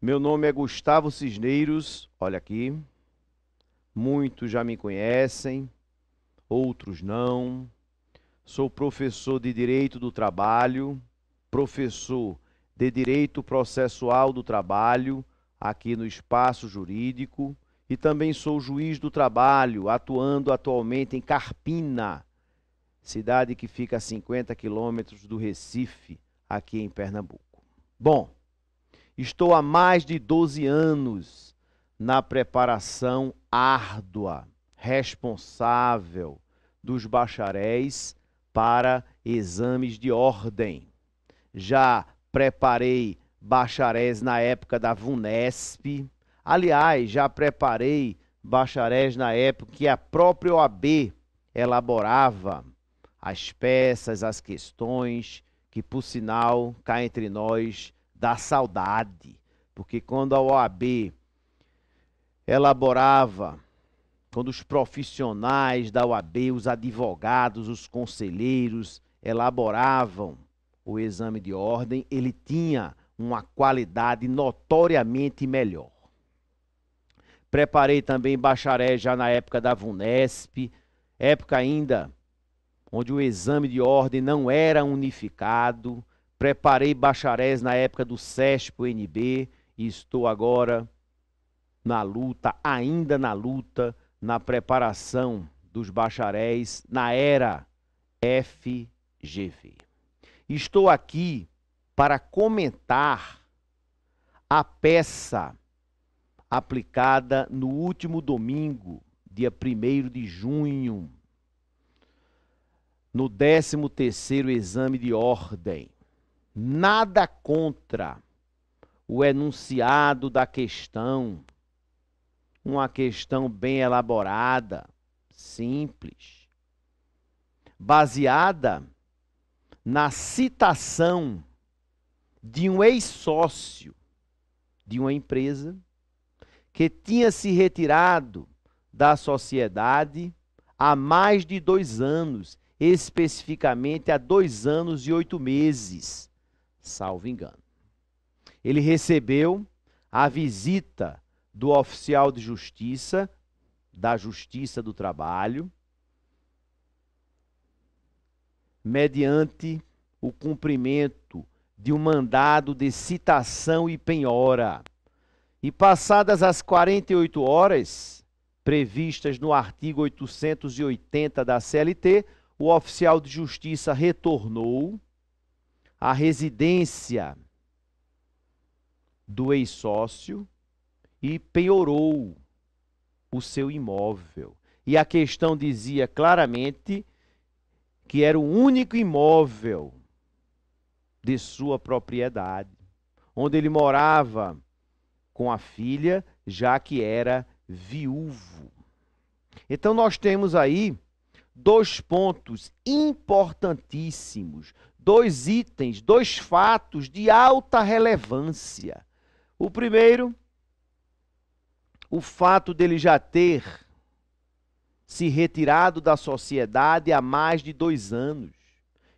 Meu nome é Gustavo Cisneiros, olha aqui. Muitos já me conhecem, outros não. Sou professor de Direito do Trabalho, professor de Direito Processual do Trabalho, aqui no Espaço Jurídico, e também sou juiz do trabalho, atuando atualmente em Carpina, cidade que fica a 50 quilômetros do Recife, aqui em Pernambuco. Bom, estou há mais de 12 anos na preparação árdua, responsável dos bacharéis para exames de ordem. Já preparei bacharéis na época da VUNESP. Aliás, já preparei bacharéis na época que a própria OAB elaborava as peças, as questões, que por sinal, cá entre nós, dá saudade. Porque quando a OAB elaborava, quando os profissionais da OAB, os advogados, os conselheiros elaboravam o exame de ordem, ele tinha uma qualidade notoriamente melhor. Preparei também bacharel já na época da VUNESP, época ainda onde o exame de ordem não era unificado. Preparei bacharéis na época do SESP-UNB e estou agora na luta, ainda na luta, na preparação dos bacharéis na era FGV. Estou aqui para comentar a peça aplicada no último domingo, dia 1º de junho, no 13º exame de ordem. Nada contra o enunciado da questão, uma questão bem elaborada, simples, baseada na citação de um ex-sócio de uma empresa que tinha se retirado da sociedade há mais de 2 anos, especificamente há 2 anos e 8 meses, salvo engano. Ele recebeu a visita do oficial de justiça, da Justiça do Trabalho, mediante o cumprimento de um mandado de citação e penhora. E passadas as 48 horas, previstas no artigo 880 da CLT, o oficial de justiça retornou à residência do ex-sócio e penhorou o seu imóvel. E a questão dizia claramente que era o único imóvel de sua propriedade, onde ele morava com a filha, já que era viúvo. Então nós temos aí 2 pontos importantíssimos, 2 itens, 2 fatos de alta relevância. O primeiro, o fato dele já ter se retirado da sociedade há mais de 2 anos.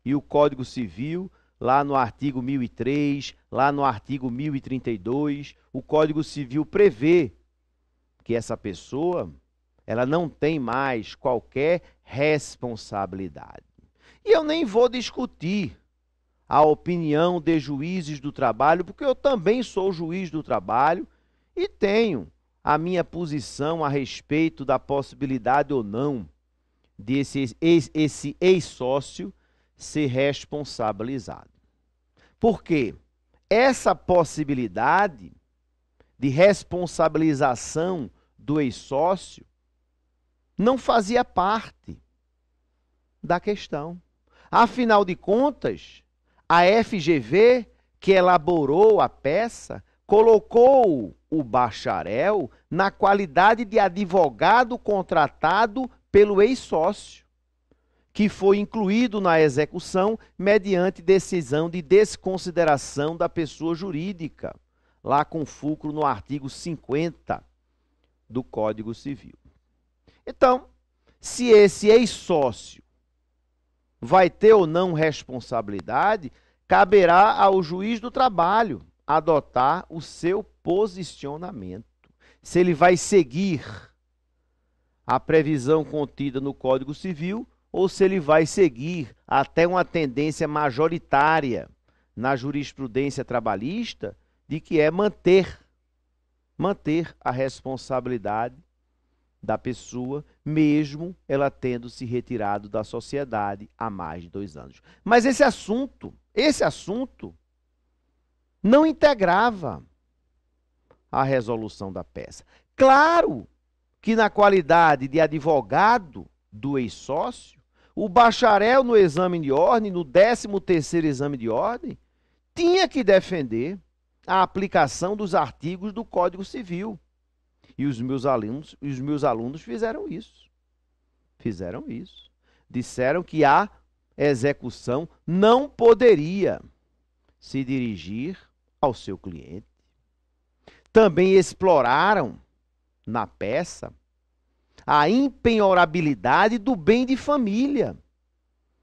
E o Código Civil, lá no artigo 1003, lá no artigo 1032, o Código Civil prevê que essa pessoa, ela não tem mais qualquer responsabilidade. E eu nem vou discutir a opinião de juízes do trabalho, porque eu também sou juiz do trabalho e tenho a minha posição a respeito da possibilidade ou não de esse ex-sócio ser responsabilizado. Porque essa possibilidade de responsabilização do ex-sócio não fazia parte da questão. Afinal de contas, a FGV, que elaborou a peça, colocou o bacharel na qualidade de advogado contratado pelo ex-sócio, que foi incluído na execução mediante decisão de desconsideração da pessoa jurídica, lá com fulcro no artigo 50 do Código Civil. Então, se esse ex-sócio vai ter ou não responsabilidade, caberá ao juiz do trabalho adotar o seu posicionamento. Se ele vai seguir a previsão contida no Código Civil ou se ele vai seguir até uma tendência majoritária na jurisprudência trabalhista de que é manter a responsabilidade da pessoa, mesmo ela tendo se retirado da sociedade há mais de 2 anos. Mas esse assunto não integrava a resolução da peça. Claro que na qualidade de advogado do ex-sócio, o bacharel no exame de ordem, no 13º exame de ordem, tinha que defender a aplicação dos artigos do Código Civil. E os meus alunos fizeram isso. Disseram que a execução não poderia se dirigir ao seu cliente. Também exploraram na peça a impenhorabilidade do bem de família,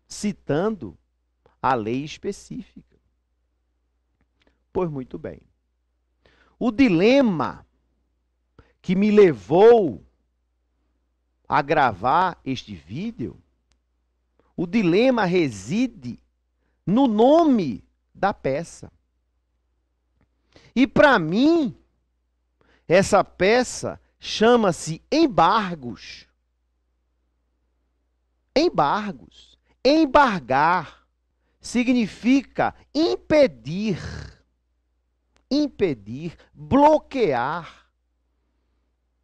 citando a lei específica. Pois muito bem. O dilema que me levou a gravar este vídeo, o dilema reside no nome da peça. E para mim, essa peça chama-se embargos. Embargos. Embargar significa impedir, bloquear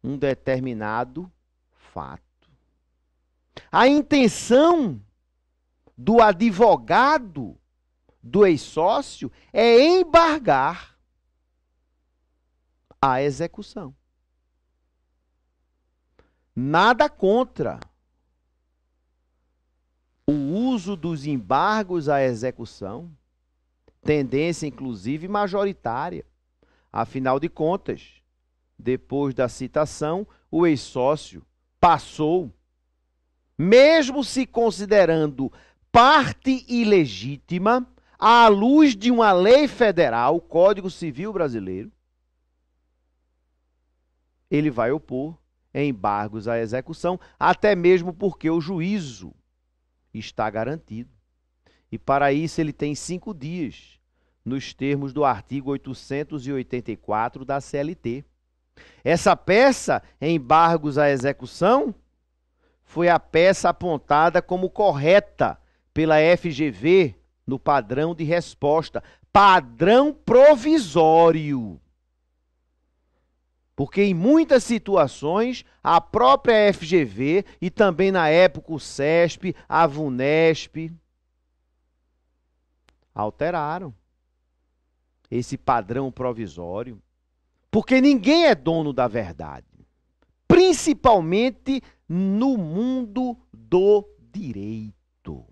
um determinado fato. A intenção do advogado do ex-sócio é embargar a execução. Nada contra o uso dos embargos à execução, tendência inclusive majoritária. Afinal de contas, depois da citação, o ex-sócio passou, mesmo se considerando parte ilegítima, à luz de uma lei federal, o Código Civil Brasileiro, ele vai opor embargos à execução, até mesmo porque o juízo está garantido. E para isso ele tem 5 dias, nos termos do artigo 884 da CLT. Essa peça, embargos à execução, foi a peça apontada como correta pela FGV no padrão de resposta, padrão provisório. Porque em muitas situações, a própria FGV e também na época o CESP, a VUNESP, alteraram esse padrão provisório. Porque ninguém é dono da verdade, principalmente no mundo do direito.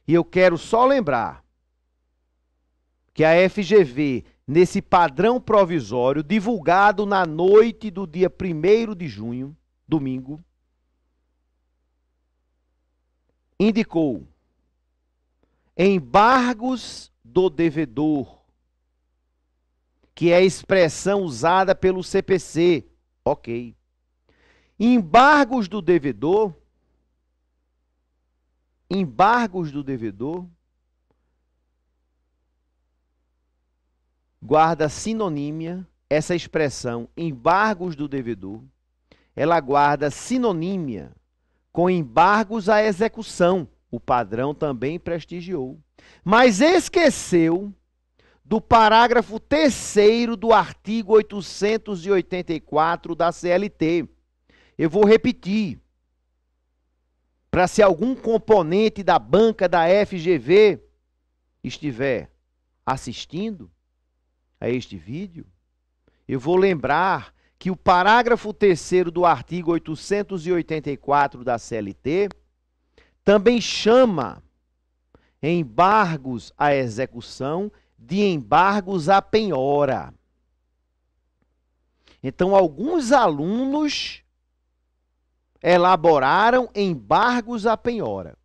E eu quero só lembrar que a FGV, nesse padrão provisório, divulgado na noite do dia 1º de junho, domingo, indicou embargos do devedor, que é a expressão usada pelo CPC. Ok. Embargos do devedor guarda sinonímia, essa expressão, embargos do devedor, ela guarda sinonímia com embargos à execução. O padrão também prestigiou. Mas esqueceu do parágrafo 3º do artigo 884 da CLT. Eu vou repetir, para se algum componente da banca da FGV estiver assistindo a este vídeo, eu vou lembrar que o parágrafo 3º do artigo 884 da CLT também chama embargos à execução de embargos à penhora. Então, alguns alunos elaboraram embargos à penhora.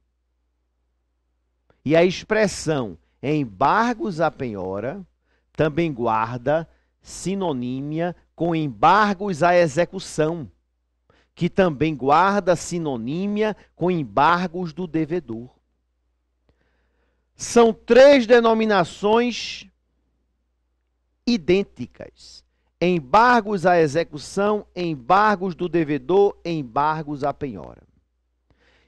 E a expressão embargos à penhora também guarda sinonímia com embargos à execução, que também guarda sinonímia com embargos do devedor. São três denominações idênticas: embargos à execução, embargos do devedor, embargos à penhora.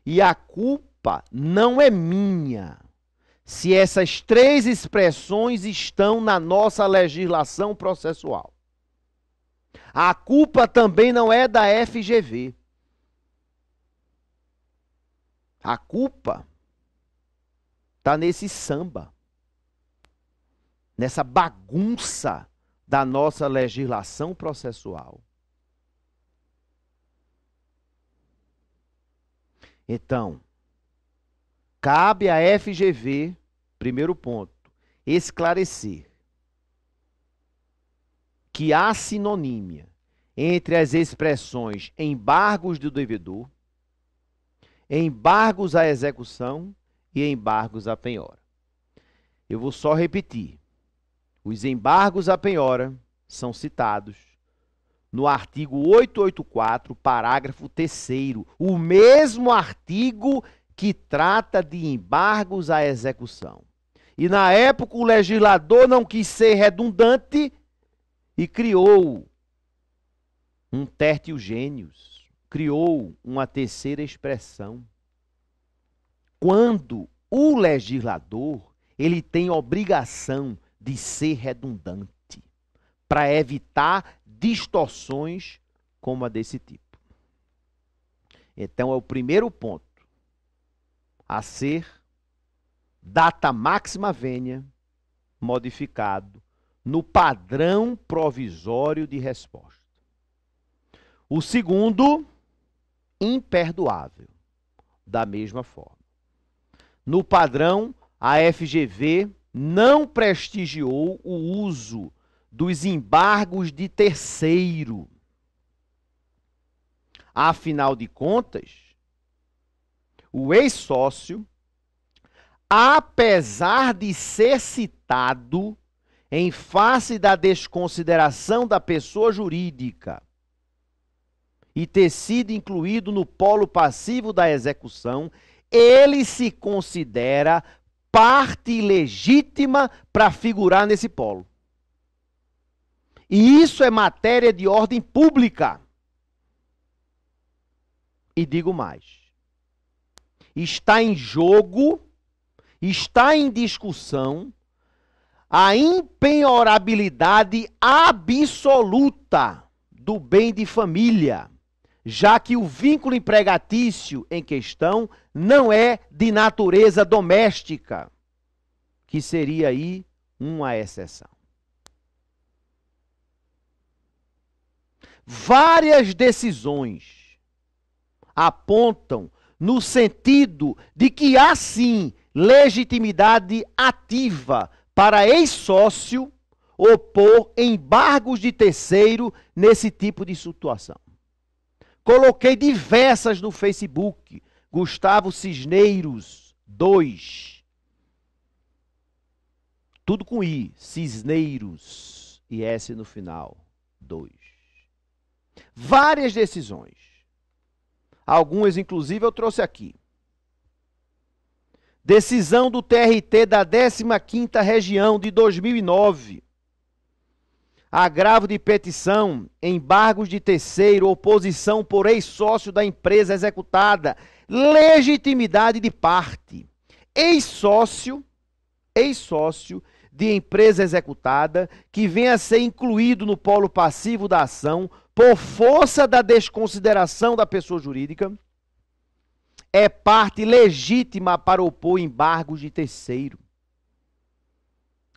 E a culpa não é minha se essas três expressões estão na nossa legislação processual. A culpa também não é da FGV. A culpa está nesse samba, nessa bagunça da nossa legislação processual. Então, cabe à FGV, primeiro ponto, esclarecer que há sinonímia entre as expressões embargos do devedor, embargos à execução e embargos à penhora. Eu vou só repetir. Os embargos à penhora são citados no artigo 884, parágrafo 3º, o mesmo artigo que trata de embargos à execução. E na época o legislador não quis ser redundante e criou um tertio gênius, criou uma terceira expressão. Quando o legislador, ele tem obrigação de ser redundante, para evitar distorções como a desse tipo. Então é o primeiro ponto a ser data máxima vênia modificado no padrão provisório de resposta. O segundo, imperdoável, da mesma forma. No padrão, a FGV não prestigiou o uso dos embargos de terceiro. Afinal de contas, o ex-sócio, apesar de ser citado em face da desconsideração da pessoa jurídica e ter sido incluído no polo passivo da execução, ele se considera parte legítima para figurar nesse polo. E isso é matéria de ordem pública. E digo mais. Está em jogo, está em discussão a impenhorabilidade absoluta do bem de família, já que o vínculo empregatício em questão não é de natureza doméstica, que seria aí uma exceção. Várias decisões apontam no sentido de que há sim legitimidade ativa para ex-sócio opor embargos de terceiro nesse tipo de situação. Coloquei diversas no Facebook. Gustavo Cisneiros 2. Tudo com I. Cisneiros. E S no final. 2. Várias decisões. Algumas, inclusive, eu trouxe aqui. Decisão do TRT da 15ª Região de 2009. Agravo de petição, embargos de terceiro, oposição por ex-sócio da empresa executada, legitimidade de parte. Ex-sócio de empresa executada que venha a ser incluído no polo passivo da ação por força da desconsideração da pessoa jurídica, é parte legítima para opor embargos de terceiro.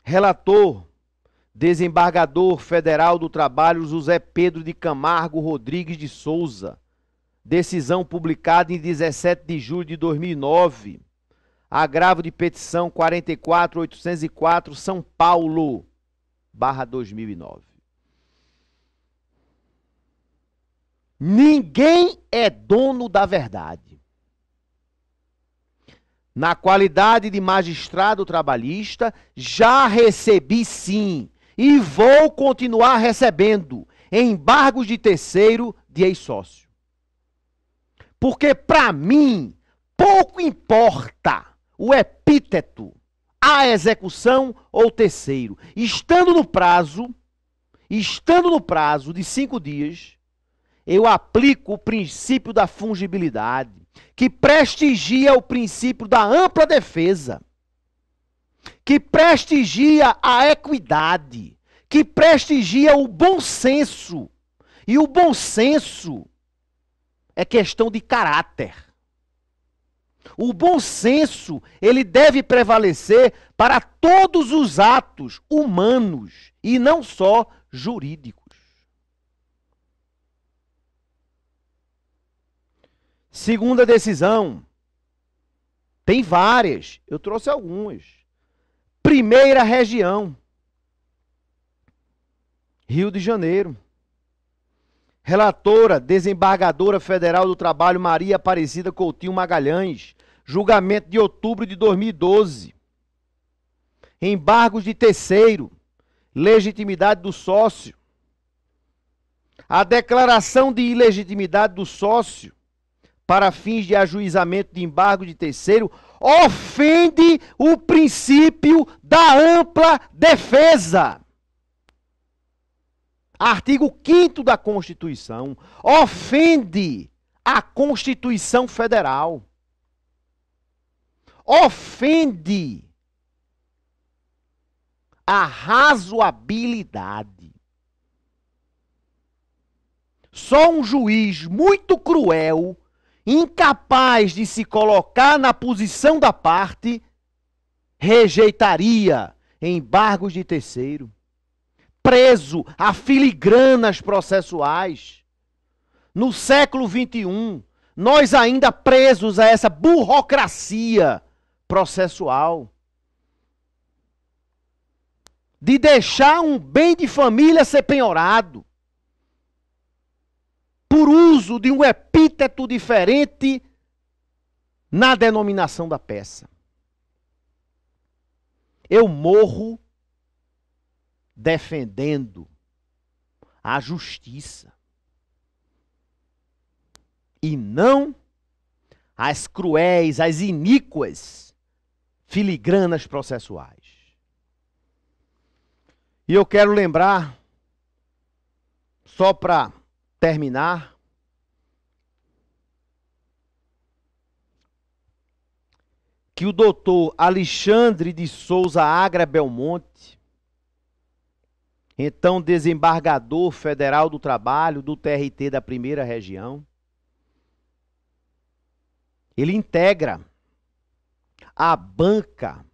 Relator, desembargador federal do trabalho José Pedro de Camargo Rodrigues de Souza. Decisão publicada em 17 de julho de 2009. Agravo de petição 44804, São Paulo, /2009. Ninguém é dono da verdade. Na qualidade de magistrado trabalhista, já recebi sim e vou continuar recebendo embargos de terceiro de ex-sócio. Porque, para mim, pouco importa o epíteto, a execução ou terceiro. Estando no prazo de 5 dias, eu aplico o princípio da fungibilidade, que prestigia o princípio da ampla defesa, que prestigia a equidade, que prestigia o bom senso. E o bom senso é questão de caráter. O bom senso, ele deve prevalecer para todos os atos humanos e não só jurídicos. Segunda decisão. Tem várias, eu trouxe algumas. Primeira região. Rio de Janeiro. Relatora, desembargadora federal do trabalho Maria Aparecida Coutinho Magalhães. Julgamento de outubro de 2012. Embargos de terceiro. Legitimidade do sócio. A declaração de ilegitimidade do sócio para fins de ajuizamento de embargo de terceiro ofende o princípio da ampla defesa. Artigo 5º da Constituição ofende a Constituição Federal. Ofende a razoabilidade. Só um juiz muito cruel, incapaz de se colocar na posição da parte, rejeitaria embargos de terceiro. Preso a filigranas processuais. No século XXI, nós ainda presos a essa burocracia processual. De deixar um bem de família ser penhorado por uso de um epíteto diferente na denominação da peça. Eu morro defendendo a justiça e não as cruéis, as iníquas filigranas processuais. E eu quero lembrar, só para terminar, que o doutor Alexandre de Souza Agra Belmonte, então desembargador federal do trabalho do TRT da primeira região, ele integra a banca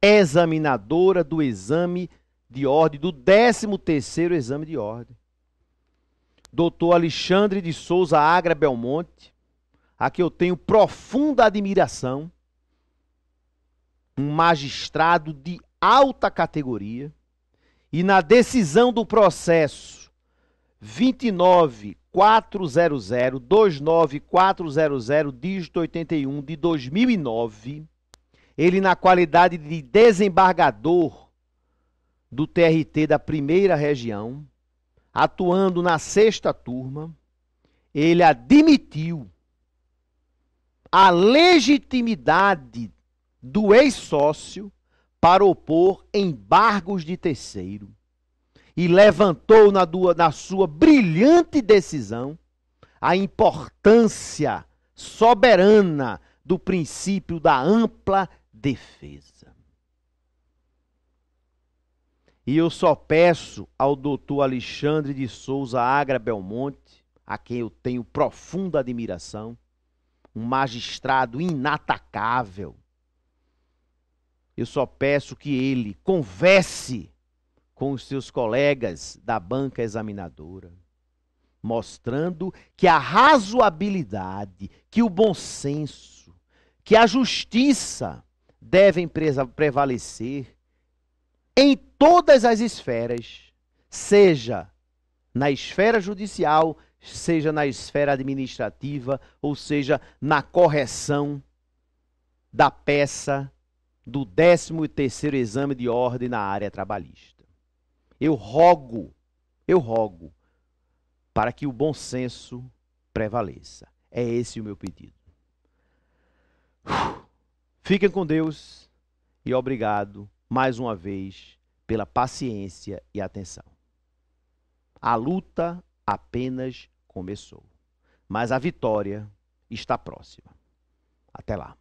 examinadora do exame de ordem, do 13º exame de ordem. Doutor Alexandre de Souza Agra Belmonte, a que eu tenho profunda admiração, um magistrado de alta categoria, e na decisão do processo 29400-29400, dígito 81, de 2009, ele, na qualidade de desembargador do TRT da primeira região, atuando na 6ª turma, ele admitiu a legitimidade do ex-sócio para opor embargos de terceiro e levantou na sua brilhante decisão a importância soberana do princípio da ampla defesa. E eu só peço ao doutor Alexandre de Souza Agra Belmonte, a quem eu tenho profunda admiração, um magistrado inatacável, eu só peço que ele converse com os seus colegas da banca examinadora, mostrando que a razoabilidade, que o bom senso, que a justiça devem prevalecer em todas as esferas, seja na esfera judicial, seja na esfera administrativa, ou seja, na correção da peça do 13º exame de ordem na área trabalhista. Eu rogo para que o bom senso prevaleça. É esse o meu pedido. Fiquem com Deus e obrigado mais uma vez pela paciência e atenção. A luta apenas começou, mas a vitória está próxima. Até lá.